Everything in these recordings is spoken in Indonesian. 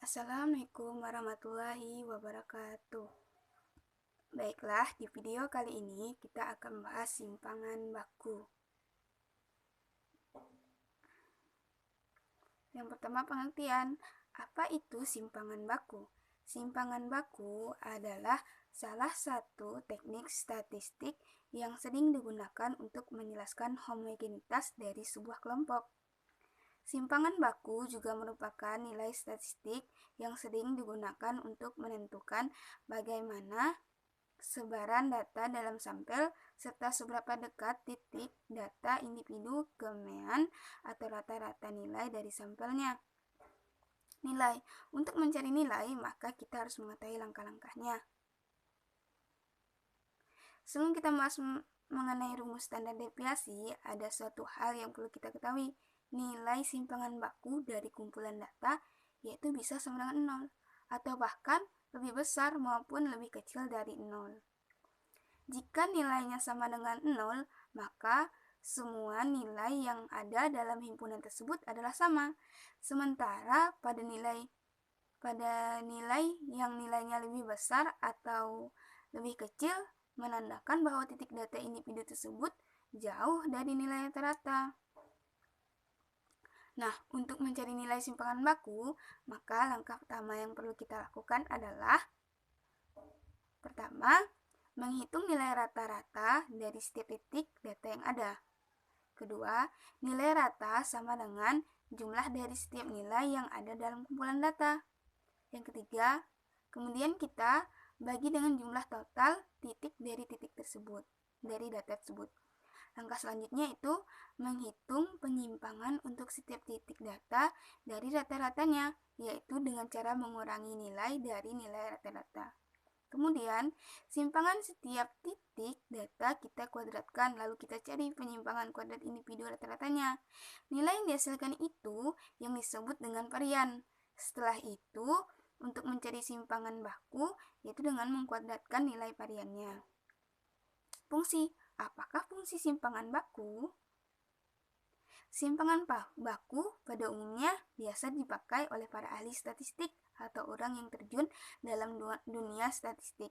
Assalamualaikum warahmatullahi wabarakatuh. Baiklah, di video kali ini kita akan membahas simpangan baku. Yang pertama, pengertian. Apa itu simpangan baku? Simpangan baku adalah salah satu teknik statistik yang sering digunakan untuk menjelaskan homogenitas dari sebuah kelompok. Simpangan baku juga merupakan nilai statistik yang sering digunakan untuk menentukan bagaimana sebaran data dalam sampel serta seberapa dekat titik data individu ke mean atau rata-rata nilai dari sampelnya. Nilai. Untuk mencari nilai, maka kita harus mengetahui langkah-langkahnya. Sebelum kita bahas mengenai rumus standar deviasi, ada suatu hal yang perlu kita ketahui. Nilai simpangan baku dari kumpulan data yaitu bisa sama dengan 0 atau bahkan lebih besar maupun lebih kecil dari 0. Jika nilainya sama dengan 0, maka semua nilai yang ada dalam himpunan tersebut adalah sama. Sementara pada nilai yang nilainya lebih besar atau lebih kecil menandakan bahwa titik data individu tersebut jauh dari nilai rata-rata. Nah, untuk mencari nilai simpangan baku, maka langkah pertama yang perlu kita lakukan adalah pertama, menghitung nilai rata-rata dari setiap titik data yang ada. Kedua, nilai rata sama dengan jumlah dari setiap nilai yang ada dalam kumpulan data. Yang ketiga, kemudian kita bagi dengan jumlah total titik dari titik tersebut, dari data tersebut. Langkah selanjutnya itu menghitung penyimpangan untuk setiap titik data dari rata-ratanya, yaitu dengan cara mengurangi nilai dari nilai rata-rata. Kemudian, simpangan setiap titik data kita kuadratkan, lalu kita cari penyimpangan kuadrat individu rata-ratanya. Nilai yang dihasilkan itu yang disebut dengan varian. Setelah itu, untuk mencari simpangan baku, yaitu dengan mengkuadratkan nilai variannya. Fungsi. Apakah fungsi simpangan baku? Simpangan baku pada umumnya biasa dipakai oleh para ahli statistik atau orang yang terjun dalam dunia statistik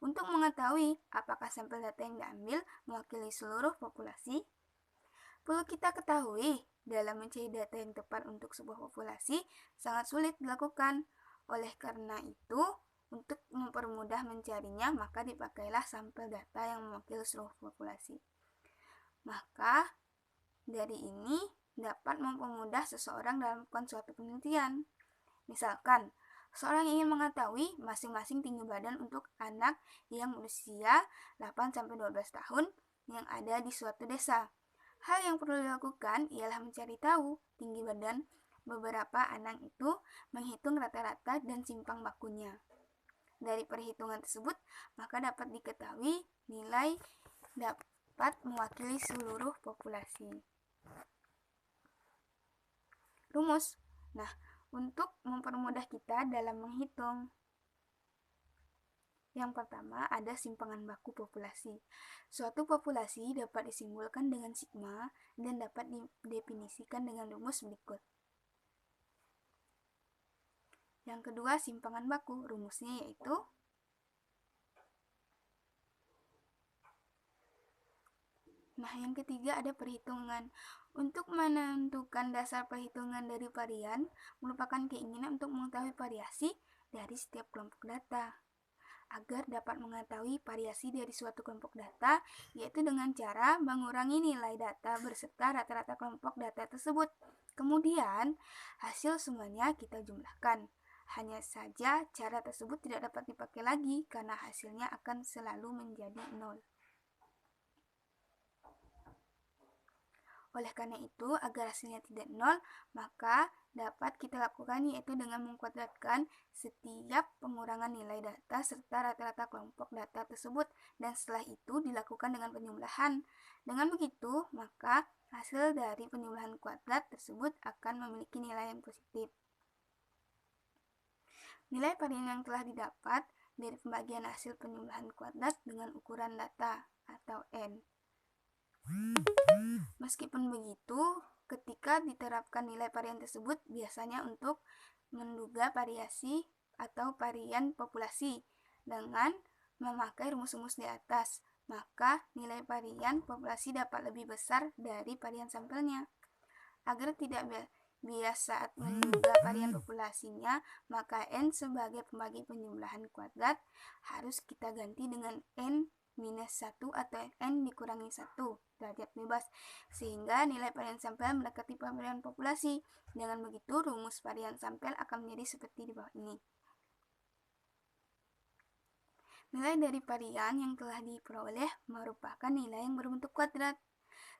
untuk mengetahui apakah sampel data yang diambil mewakili seluruh populasi. Perlu kita ketahui, dalam mencari data yang tepat untuk sebuah populasi sangat sulit dilakukan. Oleh karena itu, untuk mempermudah mencarinya, maka dipakailah sampel data yang mewakili seluruh populasi. Maka, dari ini dapat mempermudah seseorang dalam melakukan suatu penelitian. Misalkan, seorang ingin mengetahui masing-masing tinggi badan untuk anak yang berusia 8-12 tahun yang ada di suatu desa. Hal yang perlu dilakukan ialah mencari tahu tinggi badan beberapa anak itu, menghitung rata-rata dan simpang bakunya. Dari perhitungan tersebut, maka dapat diketahui nilai dapat mewakili seluruh populasi. Rumus. Nah, untuk mempermudah kita dalam menghitung, yang pertama ada simpangan baku populasi. Suatu populasi dapat disimbolkan dengan sigma dan dapat didefinisikan dengan rumus berikut. Yang kedua, simpangan baku. Rumusnya yaitu yang ketiga ada perhitungan. Untuk menentukan dasar perhitungan dari varian merupakan keinginan untuk mengetahui variasi dari setiap kelompok data. Agar dapat mengetahui variasi dari suatu kelompok data, yaitu dengan cara mengurangi nilai data beserta rata-rata kelompok data tersebut. Kemudian, hasil semuanya kita jumlahkan. Hanya saja cara tersebut tidak dapat dipakai lagi karena hasilnya akan selalu menjadi 0. Oleh karena itu, agar hasilnya tidak 0, maka dapat kita lakukan yaitu dengan mengkuadratkan setiap pengurangan nilai data serta rata-rata kelompok data tersebut, dan setelah itu dilakukan dengan penjumlahan. Dengan begitu, maka hasil dari penjumlahan kuadrat tersebut akan memiliki nilai yang positif. Nilai varian yang telah didapat dari pembagian hasil penjumlahan kuadrat dengan ukuran data atau N. Meskipun begitu, ketika diterapkan nilai varian tersebut biasanya untuk menduga variasi atau varian populasi dengan memakai rumus-rumus di atas, maka nilai varian populasi dapat lebih besar dari varian sampelnya. Agar tidak bias saat menduga varian populasinya, maka N sebagai pembagi penjumlahan kuadrat harus kita ganti dengan N minus 1 atau N dikurangi 1 derajat bebas, sehingga nilai varian sampel mendekati varian populasi. Dengan begitu, rumus varian sampel akan menjadi seperti di bawah ini. Nilai dari varian yang telah diperoleh merupakan nilai yang berbentuk kuadrat.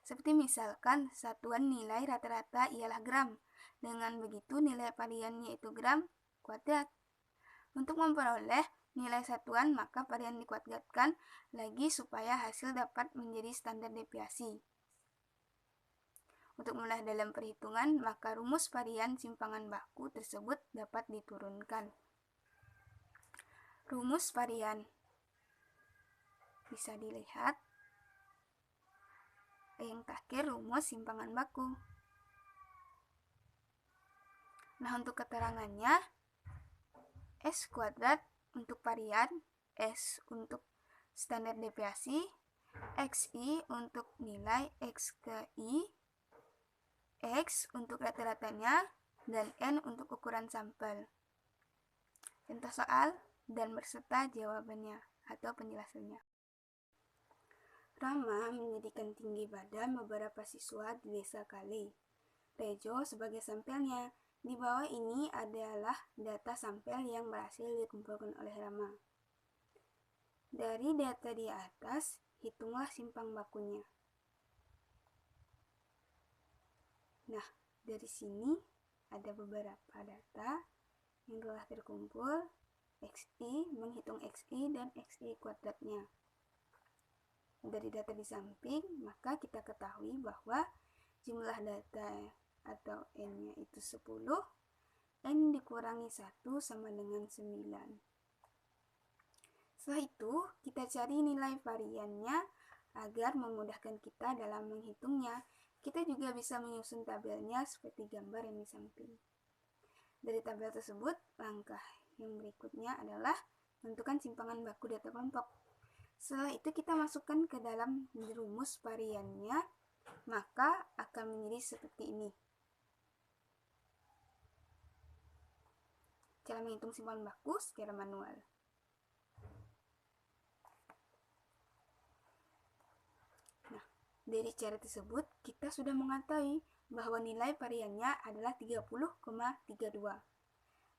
Seperti misalkan satuan nilai rata-rata ialah gram. Dengan begitu nilai varian yaitu gram kuadrat. Untuk memperoleh nilai satuan maka varian dikuadratkan lagi supaya hasil dapat menjadi standar deviasi. Untuk mudah dalam perhitungan maka rumus varian simpangan baku tersebut dapat diturunkan. Rumus varian bisa dilihat. Yang terakhir rumus simpangan baku. Nah, untuk keterangannya, S kuadrat untuk varian, S untuk standar deviasi, XI untuk nilai X ke I, X untuk rata-ratanya, dan N untuk ukuran sampel. Contoh soal dan berserta jawabannya atau penjelasannya. Rama menjadikan tinggi badan beberapa siswa di desa Kali. Rejo sebagai sampelnya. Di bawah ini adalah data sampel yang berhasil dikumpulkan oleh Rama. Dari data di atas, hitunglah simpang bakunya. Nah, dari sini ada beberapa data yang telah terkumpul. XI, menghitung XI dan XI kuadratnya. Dari data di samping, maka kita ketahui bahwa jumlah data atau N-nya itu 10, N dikurangi 1 sama dengan 9. Setelah itu, kita cari nilai variannya agar memudahkan kita dalam menghitungnya. Kita juga bisa menyusun tabelnya seperti gambar yang di samping. Dari tabel tersebut, langkah yang berikutnya adalah menentukan simpangan baku data kelompok. Setelah itu kita masukkan ke dalam rumus variannya, maka akan menjadi seperti ini. Cara menghitung simpangan baku secara manual. Nah, dari cara tersebut kita sudah mengetahui bahwa nilai variannya adalah 30,32.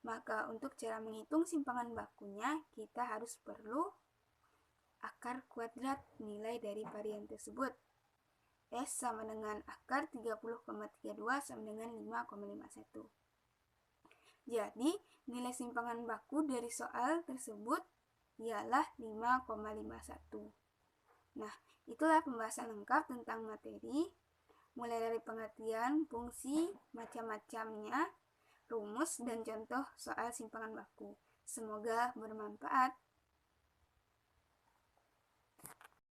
Maka untuk cara menghitung simpangan bakunya kita harus perlu akar kuadrat nilai dari varian tersebut. S sama dengan akar 30,32 sama dengan 5,51. Jadi, nilai simpangan baku dari soal tersebut ialah 5,51. Nah, itulah pembahasan lengkap tentang materi, mulai dari pengertian, fungsi, macam-macamnya, rumus, dan contoh soal simpangan baku. Semoga bermanfaat.